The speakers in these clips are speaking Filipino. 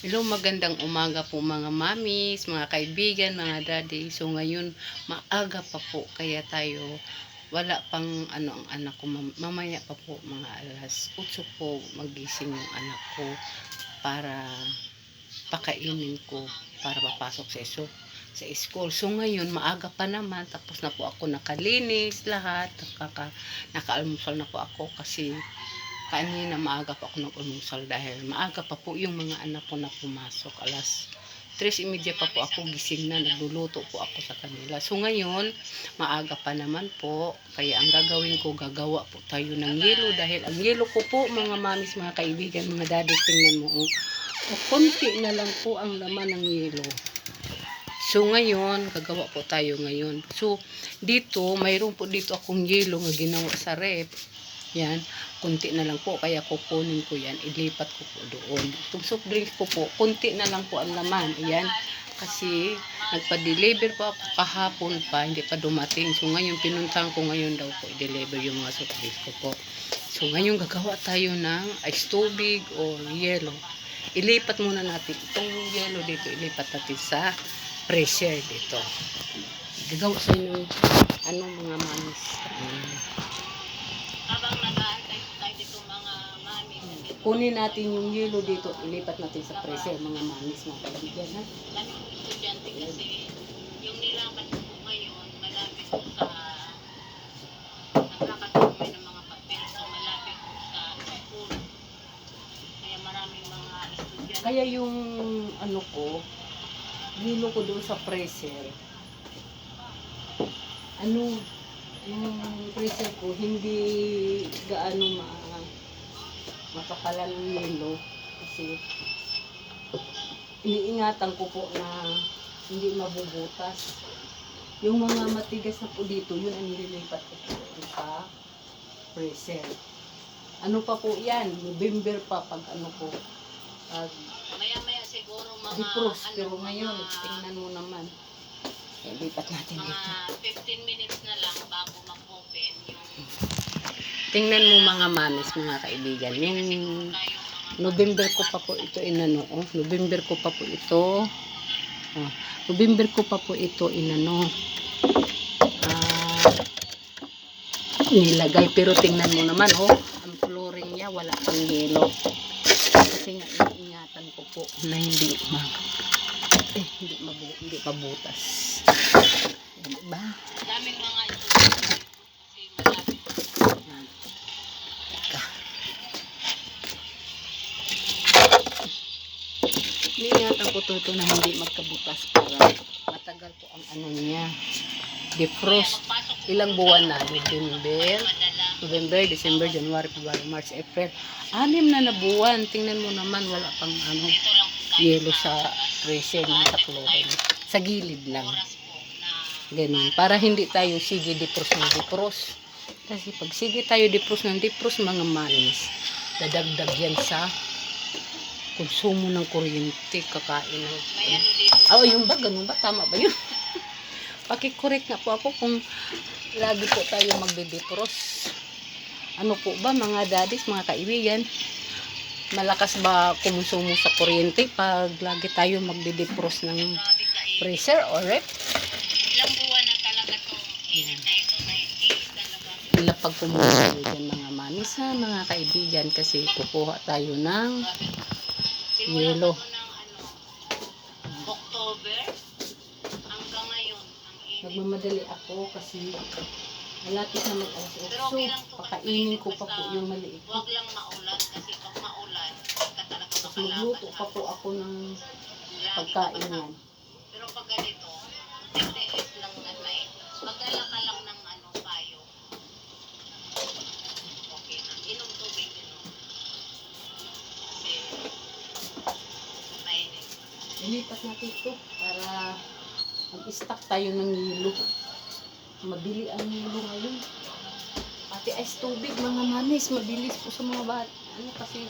Hello, magandang umaga po mga mamis, mga kaibigan, mga daddy. So ngayon, maaga pa po kaya tayo wala pang ang anak ko. Mamaya pa po mga alas 8 po magising yung anak ko para pakainin ko para papasok sa school. So ngayon, maaga pa naman, tapos na po ako nakalinis lahat, nakaalmusal na po ako kasi kanina maaga pa ako nag-almusal dahil maaga pa po yung mga anak ko na pumasok. Alas 3:30 pa po ako gising na, nagluluto po ako sa kanila. So ngayon, maaga pa naman po, kaya ang gagawin ko, gagawa po tayo ng yelo dahil ang yelo ko po mga mamis, mga kaibigan, mga daddy, tingnan mo, konti na lang po ang laman ng yelo. So ngayon, gagawa po tayo ngayon. So dito, mayroon po dito akong yelo nga ginawa sa rep. Yan, kunti na lang po, kaya kukunin ko yan, ilipat ko po doon. Itong soft drinks ko po, kunti na lang po ang laman. Ayan, kasi nagpa-deliver po ako kahapon pa, hindi pa dumating. So ngayon, pinuntahan ko ngayon daw po i-deliver yung mga soft drinks ko po. So ngayon, gagawa tayo ng ice tubig o yelo. Ilipat muna natin itong yelo dito, ilipat natin sa pressure dito. Gagawa tayo ng mga mamis. Habang nag-aantay tayo dito mga mami. Kunin natin yung yelo dito, ilipat natin sa pressure mga mamis, mga kaibigan, ha? Daming estudyante kasi yung nilakad ko ngayon malapit ko sa naglakad kami ng mga papel so malapit ko sa school. Kaya maraming mga estudyante. Kaya yung yelo ko doon sa pressure, yung pressure ko hindi gaano mapakalan ng yelo kasi iniingatan ko po na hindi mabubutas. Yung mga matigas na po dito, yun ang nililipat ko po sa pressure. Ano pa po yan? November pa pag Maya-maya siguro mga defrost. Pero ngayon, tingnan mo naman. Lipat natin mga dito. 15 minutes na lang bago mag-open yung Tingnan mo mga mamis, mga kaibigan. Yung November ko pa po ito November ko pa po ito. November ko pa po ito nilagay. Pero tingnan mo naman, ang flooring niya wala pang yelo. Kasi nga iingatan ko po na hindi pabutas. Diba? daming mga estudyante kasi malapit Iingatan ko to na hindi magkabutas para matagal po ang niya. Defrost. Ilang buwan na? November, December, January, February, March, April. 6 na buwan. Tingnan mo naman, wala pang yelo sa pressure ng taklorin. Sa gilid lang. Ganun. Para hindi tayo sige defrost ng defrost. Kasi pag sige tayo defrost ng defrost, mga manis, dadagdag yan sa konsumo ng kuryente, kakain ng yung ba? Ganun ba? Tama ba yun? Paki-correct nga po ako kung lagi po tayo magde-defrost. Ano po ba mga daddies, mga kaibigan? Malakas ba konsumo sa kuryente pag lagi tayo magde-defrost ng pressure or rep? ilang buwan na talaga to init na ito na hindi talaga Ilapag ko muna dyan mga mamis, mga kaibigan, kasi kukuha tayo ng yelo. October hanggang ngayon ang init. Nagmamadali ako kasi malapit na mag-alas 8. Pero okay lang to, Pakainin ko pa po basta yung maliit. Huwag lang maulan kasi pag maulan ka talaga Magluto pa po ako ng pagkain yan. Pero pag ganito, TTS lang na night. Magdala ka lang ng payo. Okay na. Inom tubig kasi mainit. Ilipat natin ito para mag-stock tayo ng yelo. Mabili ang yelo ngayon. Pati ice tubig mga manis, mabilis po sa mga bata. Kasi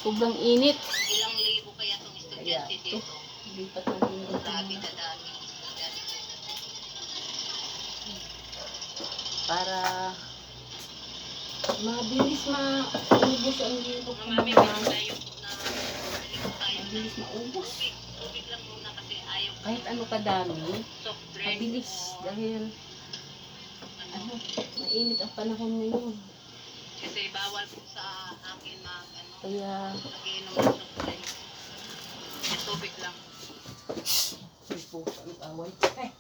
sobrang init. Ilang libo kaya itong estudyante dito? Ilipat natin ito. Dami na dami. Para mabilis maubos ang yelo. Mami, meron tayo na Mabilis maubos. Tubig lang muna kasi ayaw ko Kahit ng ano kadami, soft drink. mabilis dahil ano, mainit ang panahon ngayon. Kasi bawal po sa akin Kaya, mag-inom ng soft drink. May tubig lang. ay po, ang away. Eh,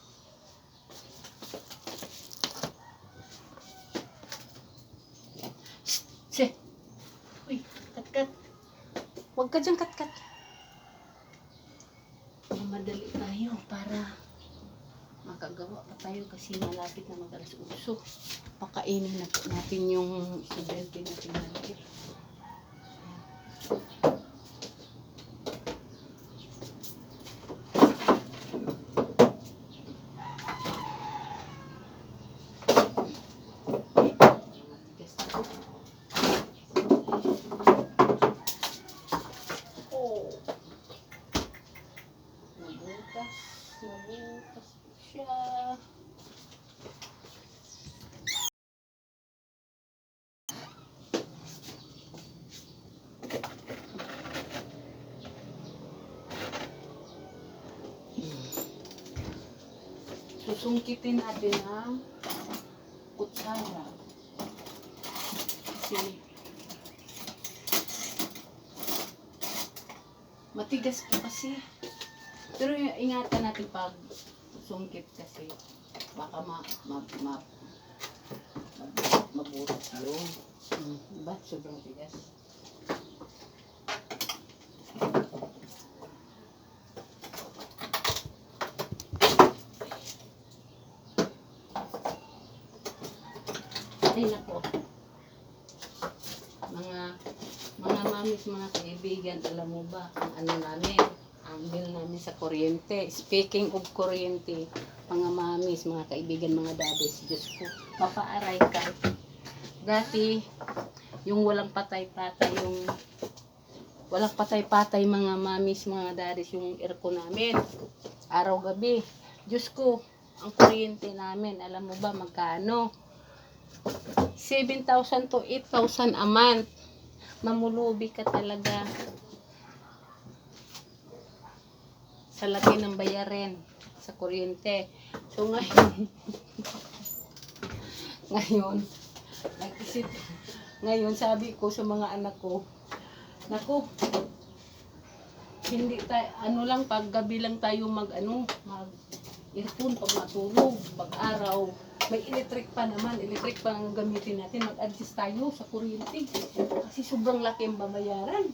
si, uy, kat-kat. Huwag ka dyan, kat-kat. Madali tayo para makagawa pa tayo kasi malapit na mag-alas 8. Pakainin na po natin yung estudyante natin natin. Oh, nabutas po siya. Susungkitin natin ang kutsara. Kasi matigas po kasi. Pero ingatan natin pag sungkit kasi baka maburot yun. Diba? Sobrang tigas. Ay nako. Mga mamis, mga kaibigan, alam mo ba ang ano namin, ang bill namin sa kuryente. Speaking of kuryente, mga mamis, mga kaibigan, mga daddies, Diyos ko, mapaaray ka. Dati, yung walang patay-patay, mga mamis, mga daddies, yung aircon namin, araw-gabi. Diyos ko, ang kuryente namin, alam mo ba magkano? 7,000 to 8,000 a month. Mamulubi ka talaga sa laki ng bayarin sa kuryente. So ngayon sabi ko sa mga anak ko, naku, hindi tayo, ano lang, pag gabi lang tayo mag earphone pag matulog, pag araw, may electric pa naman, electric pa ang gamitin natin, mag-adjust tayo sa kuryente. Kasi sobrang laki ang babayaran.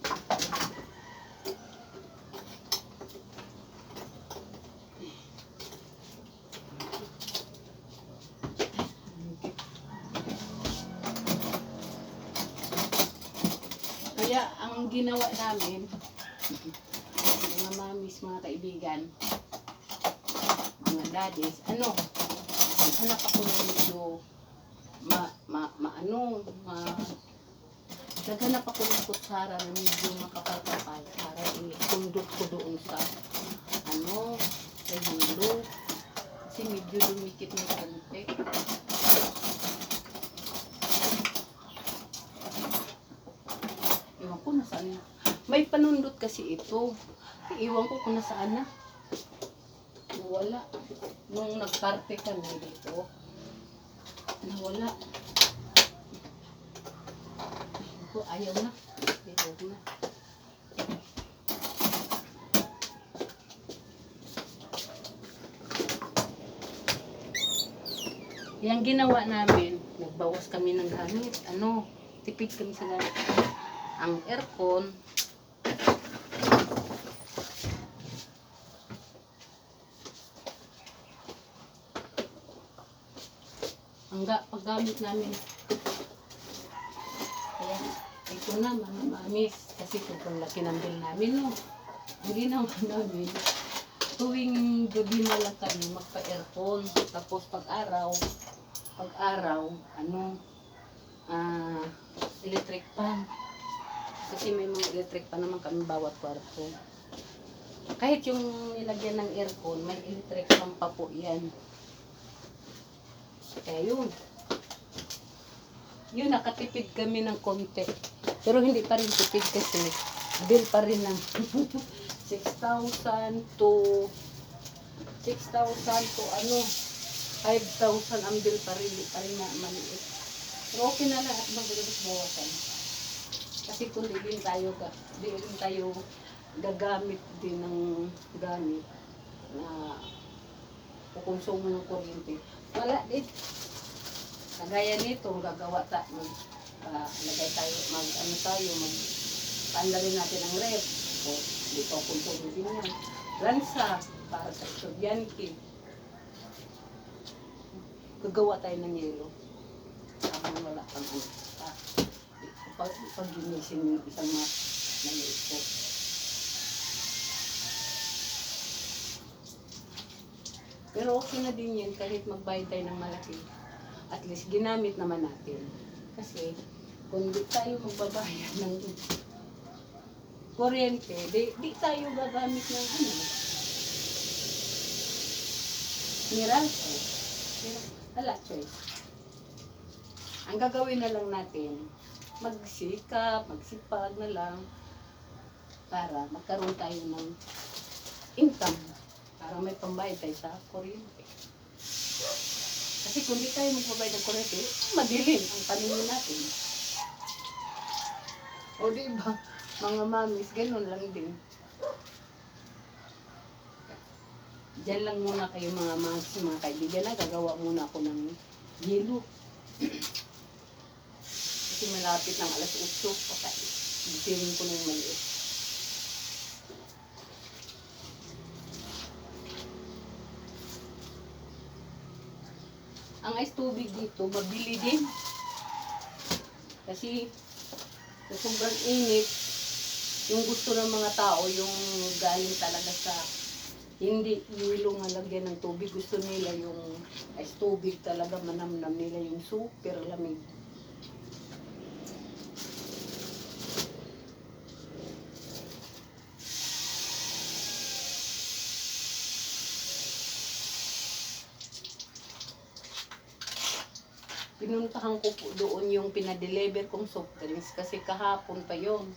Kaya ang ginawa namin, mga mamis, mga kaibigan, mga daddies, hanap ako ng medyo naghanap ako ng kutsara na medyo makapal-kapal para i-sundot ko doon sa sa dulo kasi medyo dumikit ng konti. Iwan ko nasaan na. May panundot kasi ito. Iwan ko kung nasaan na. Wala. Nung nagparte kami dito, nawala. Ayaw na. Ayaw na. Yang ginawa namin, nagbawas kami ng gamit. Tipid kami sa gamit. Ang aircon, paggamit namin. Kaya, ito na mga mamis. Kasi sobrang laki ng bill namin, no? Ang ginawa namin, tuwing gabi na lang kami magpa-aircon. Tapos pag-araw, electric fan. Kasi may mga electric fan naman kami bawat kwarto. Kahit yung nilagyan ng aircon, may electric fan pa po yan. Kaya yun, nakatipid kami ng konti. Pero hindi pa rin tipid kasi bill pa rin ng 6,000 to 6,000 to ano, 5,000 ang bill pa rin na maliit. Pero okay na lang at magulubos bawasan. Kasi kung di rin tayo gagamit din ng gamit na kukonsumo ng kuryente. Wala din. Kagaya nito, gagawa lagay tayo, paandalin natin ang rep. O, dito konsumo din yan. Lansa, para sa estudyante. Gagawa tayo ng yelo. Habang wala kang ano. Pag ginising yung isang maliit po. Pero okay na din yan kahit magbayad tayo ng malaki. At least ginamit naman natin. Kasi kung di tayo magbabayad ng kuryente, di tayo gagamit ng ano. Meralco. Wala choice. Ang gagawin na lang natin, magsipag na lang para magkaroon tayo ng income para may pambayad tayo sa kuryente. Kasi kung di tayo magbabayad ng kuryente, madilim ang paningin natin. O diba, mga mamis, ganun lang din. Diyan lang muna kayo mga mamis, mga kaibigan na, gagawa muna ako ng yelo. Kasi malapit ng alas 8, bitirin ko na yung maliit. Ang ice tubig dito, mabili din. Kasi sa sobrang init, yung gusto ng mga tao, yung galing talaga sa hindi yelo nga lagyan ng tubig. Gusto nila yung ice tubig talaga, manamnam nila yung super lamig. Pinuntahan ko po doon yung pinadeliver kong soft drinks kasi kahapon pa yon.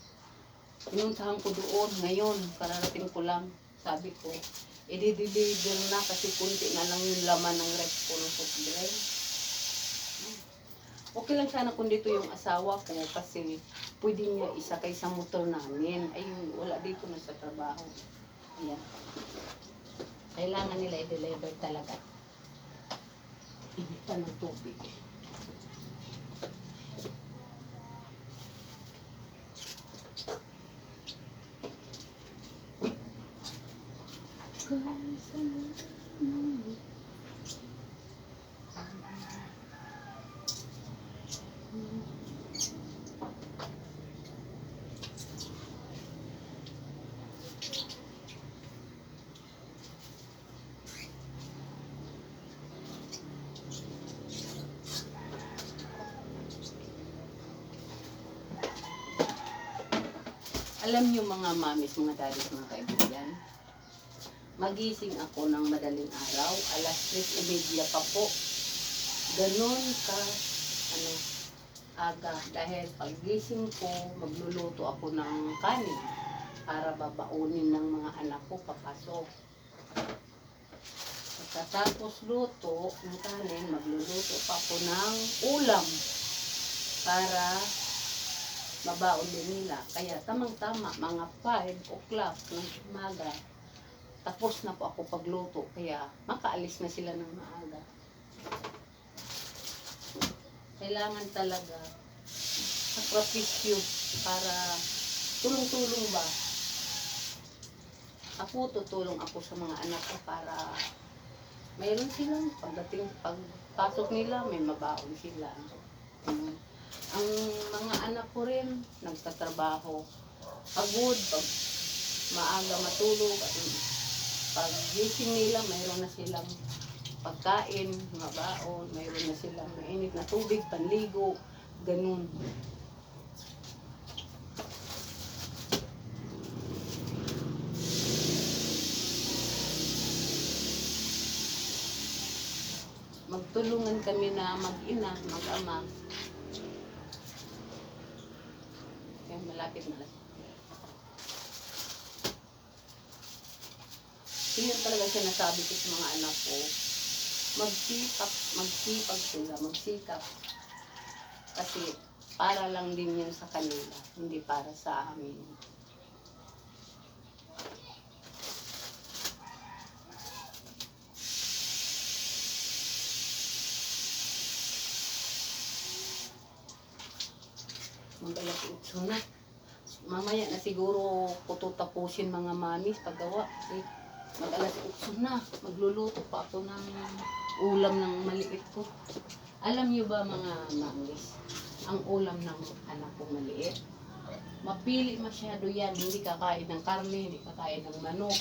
Pinuntahan ko doon ngayon, kararating ko lang. Sabi ko, i-deliver na kasi kunti na lang yung laman ng ref ko ng soft drinks. Okay lang sana kung dito yung asawa ko kasi pwede niya isakay sa motor namin. Ay, wala dito na sa trabaho. Ayan. Kailangan nila i-deliver talaga. Initan ng tubig. Alam niyo mga mamis, mga daddies, mga kaibigan, magising ako ng madaling araw, alas 3:30 pa po. Ganon ka, aga. Dahil paggising ko, magluluto ako ng kanin para babaunin ng mga anak ko papasok. Pagkatapos luto ng kanin, magluluto pa ako ng ulam para mabaon din nila. Kaya tamang-tama, mga 5 o'clock ng umaga, tapos na po ako pagluto. Kaya makaalis na sila ng maaga. Kailangan talaga sakripisyo para tulong-tulong ba. Ako, tutulong ako sa mga anak ko para mayroon silang pagpasok nila, may mabaon sila. Ang mga anak ko rin, nagtatrabaho. Pagod, pag maaga matulog, at pag gising nila, mayroon na silang pagkain, mabaon, mayroon na silang mainit na tubig, panligo, ganun. Magtulungan kami na mag-ina, mag-ama. Kaya malapit na lang. Yun talaga sinasabi ko sa mga anak ko. Magsipag sila, magsikap. Kasi para lang din yan sa kanila, hindi para sa amin. Mag-alas 8 na. Mamaya na siguro ko tapusin mga mamis paggawa. Kasi mag-alas 8 na. Magluluto pa ako ng ulam ng maliit ko. Alam niyo ba mga mamis, ang ulam ng anak ko maliit? Mapili masyado yan. Hindi kakain ng karne, hindi kakain ng manok.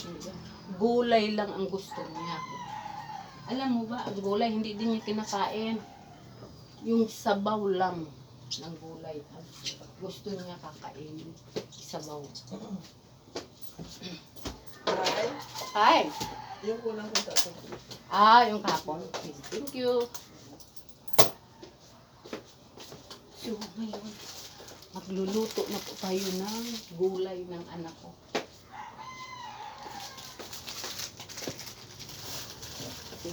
Gulay lang ang gusto niya. Alam mo ba, ang gulay hindi din niya kinakain. Yung sabaw lang ng gulay. Gusto niya kakainin. Sabaw. Ay, Hi! yung kulang ko sa Yung kahapon. Thank you. So, ngayon, magluluto na po tayo ng gulay ng anak ko.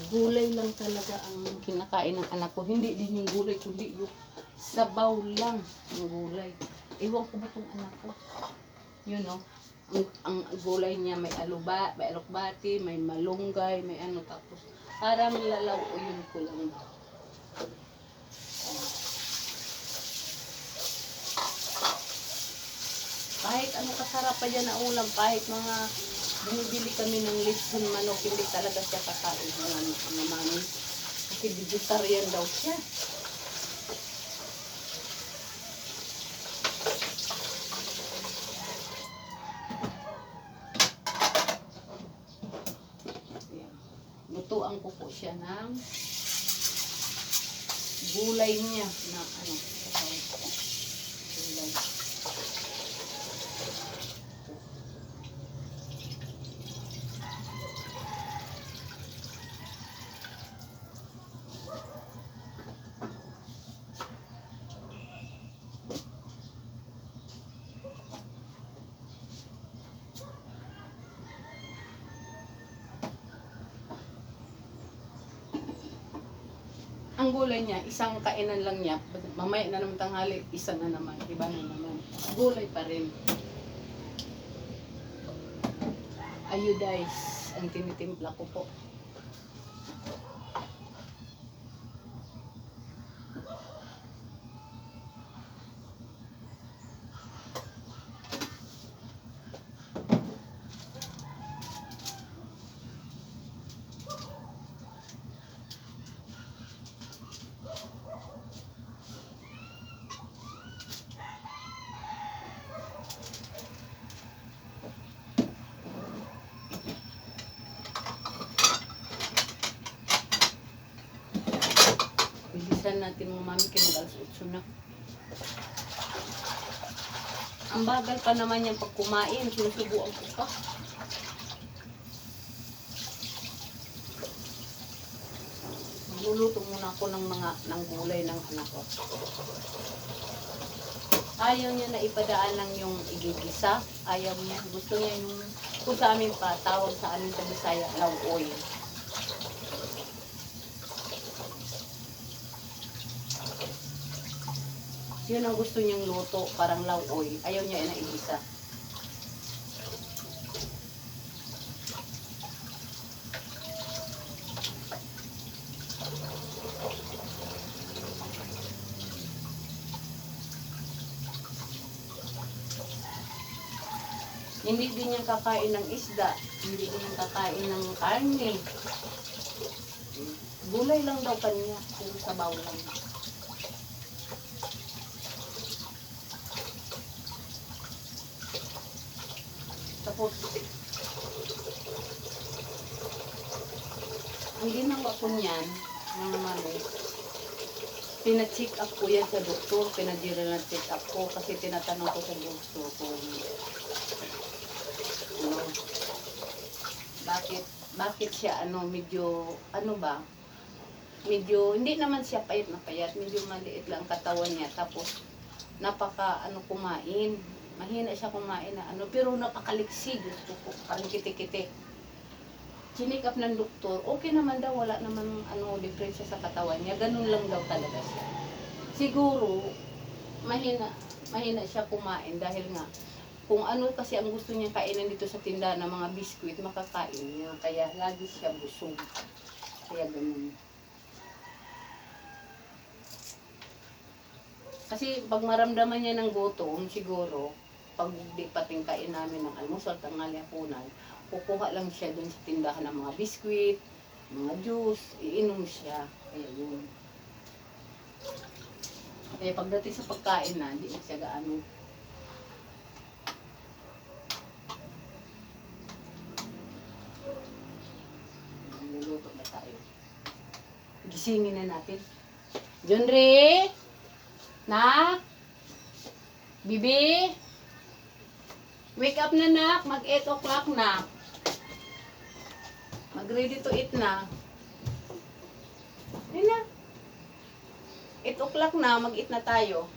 Gulay lang talaga ang kinakain ng anak ko. Hindi din yung gulay, kundi yung sabaw lang ng gulay. Ewan ko ba itong anak ko? Yun o. Ang gulay niya may alokbati, may malunggay, may ano. Tapos parang lalaw o yun ko lang. Kahit ano kasarap pa dyan na ulam, kahit mga binibili kami ng lechon manok, hindi talaga siya kakain ng mami. Kasi vegetarian daw siya. Lutuan ko po siya ng gulay niya na ano. Gulay. Ang gulay niya, isang kainan lang niya. Mamaya na naman tanghali, isa na naman. Iba na naman. Gulay pa rin. Iodize ang tinitimpla ko po. Bilisan natin mga mami, kinagal sa 8 na. Ang bagal pa naman yung pag kumain, sinusubuan ko pa. Magluluto muna ako ng gulay ng anak ko. Ayaw niya na ipadaan lang yung igigisa. Ayaw niya. Gusto niya yung, kung sa amin pa, tawag sa amin sa Bisaya, lauoy. Yun ang gusto niyang luto, parang lauoy. Ayaw niya na igisa. Hindi din niya kakain ng isda. Hindi din niya kakain ng karne. Gulay lang daw kanya. Puro sabaw lang. Tapos, ang ginawa ko niyan, mga mami, pina-check up ko yan sa doktor. Pinag-general check up ko kasi tinatanong ko sa doktor kung bakit siya medyo medyo hindi naman siya payat na payat, medyo maliit lang katawan niya, tapos napaka kumain, mahina siya kumain na pero napakaliksi, gusto ko parang kiti-kiti. chinik up ng doktor, okay naman daw, wala naman diferensya sa katawan niya. Ganun lang daw talaga siya. Siguro, mahina siya kumain dahil nga, kung ano kasi ang gusto niya kainin dito sa tindahan ng mga biskuit, makakain niya. Kaya lagi siya busog. Kaya ganun. Kasi pag maramdaman niya ng gutom, siguro, pag di patingkain namin ng almusal, tanghali, hapunan, kukuha lang siya dun sa tindahan ng mga biskwit, mga juice, iinom siya. Kaya yun. Kaya pagdating sa pagkain na, hindi na siya gaano. Luluto na tayo. Gisingin na natin. Junri! Nak? Bibi? Wake up na, nak. Mag 8 o'clock na. Mag ready to eat na. Ayun na. 8 o'clock na. Mag eat na tayo.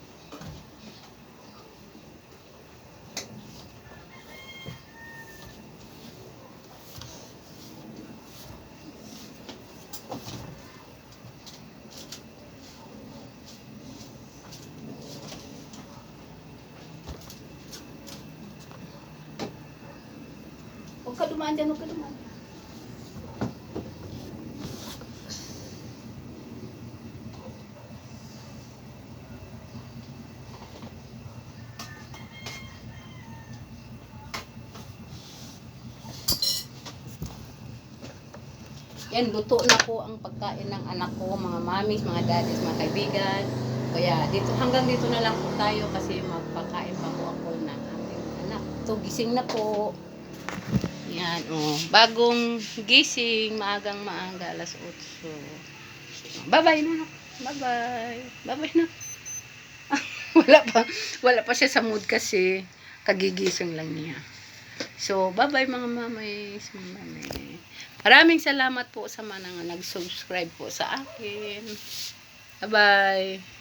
Huwag ka dumaan dyan. Huwag ka dumaan. Yan, luto na po ang pagkain ng anak ko, mga mamis, mga daddies, mga kaibigan. Kaya dito, hanggang dito na lang po tayo kasi magpakain pa po ako ng aking anak. So, gising na po. Yan, oh. Bagong gising, maagang maaga, alas 8. Bye-bye na. Bye-bye. Bye-bye na. Wala pa siya sa mood kasi kagigising lang niya. So, bye-bye mga mamis, mga mami. Maraming salamat po sa mga nag-subscribe po sa akin. Bye-bye.